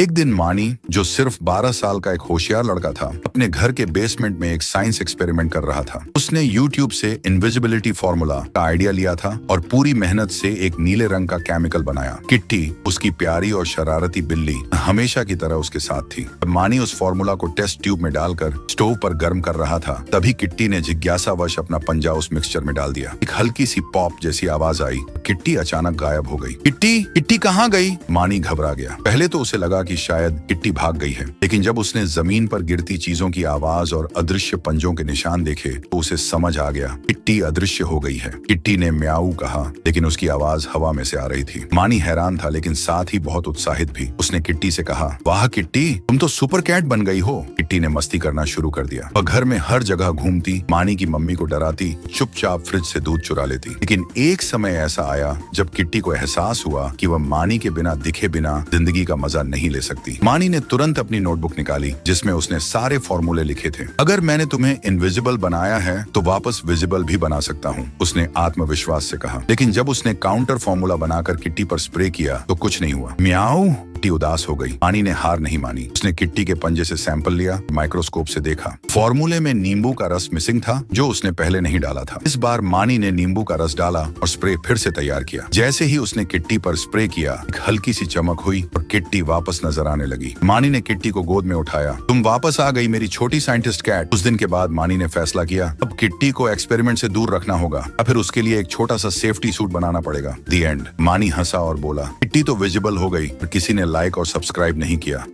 एक दिन मानी, जो सिर्फ 12 साल का एक होशियार लड़का था, अपने घर के बेसमेंट में एक साइंस एक्सपेरिमेंट कर रहा था। उसने यूट्यूब से इनविजिबिलिटी फॉर्मूला का आइडिया लिया था और पूरी मेहनत से एक नीले रंग का केमिकल बनाया। किट्टी, उसकी प्यारी और शरारती बिल्ली, हमेशा की तरह उसके साथ थी। जब मानी उस फॉर्मूला को टेस्ट ट्यूब में डालकर स्टोव पर गर्म कर रहा था, तभी किट्टी ने जिज्ञासावश अपना पंजा उस मिक्सचर में डाल दिया। एक हल्की सी पॉप जैसी आवाज आई। किट्टी अचानक गायब हो गई। किट्टी किट्टी कहाँ गई? मानी घबरा गया। पहले तो उसे लगा कि शायद किट्टी भाग गई है, लेकिन जब उसने जमीन पर गिरती चीजों की आवाज और अदृश्य पंजों के निशान देखे तो उसे समझ आ गया, किट्टी अदृश्य हो गई है। किट्टी ने म्याऊ कहा, लेकिन उसकी आवाज हवा में से आ रही थी। मानी हैरान था, लेकिन साथ ही बहुत उत्साहित भी। उसने किट्टी से कहा, वाह किट्टी, तुम तो सुपर कैट बन गई हो। किट्टी ने मस्ती करना शुरू कर दिया। वह घर में हर जगह घूमती, मानी की मम्मी को डराती, चुपचाप फ्रिज से दूध चुरा लेती। लेकिन एक समय ऐसा आया जब किट्टी को एहसास हुआ कि वह मानी के बिना दिखे बिना जिंदगी का मजा नहीं ले सकती। मानी ने तुरंत अपनी नोटबुक निकाली, जिसमें उसने सारे फॉर्मूले लिखे थे। अगर मैंने तुम्हें इनविजिबल बनाया है तो वापस विजिबल भी बना सकता हूँ, उसने आत्मविश्वास से कहा। लेकिन जब उसने काउंटर फॉर्मूला बनाकर किट्टी पर स्प्रे किया तो कुछ नहीं हुआ। म्याऊ। किट्टी उदास हो गई। मानी ने हार नहीं मानी। उसने किट्टी के पंजे से सैंपल लिया, माइक्रोस्कोप से देखा। फॉर्मूले में नींबू का रस मिसिंग था, जो उसने पहले नहीं डाला था। इस बार मानी ने नींबू का रस डाला और स्प्रे फिर से तैयार किया। जैसे ही उसने किट्टी पर स्प्रे किया, एक हल्की सी चमक हुई और किट्टी वापस नजर आने लगी। मानी ने किट्टी को गोद में उठाया। तुम वापस आ गई मेरी छोटी साइंटिस्ट कैट। उस दिन के बाद मानी ने फैसला किया, अब किट्टी को एक्सपेरिमेंट से दूर रखना होगा या फिर उसके लिए एक छोटा सा सेफ्टी सूट बनाना पड़ेगा। The end. मानी हंसा और बोला, किट्टी तो विजिबल हो गई, पर किसी ने लाइक और सब्सक्राइब नहीं किया।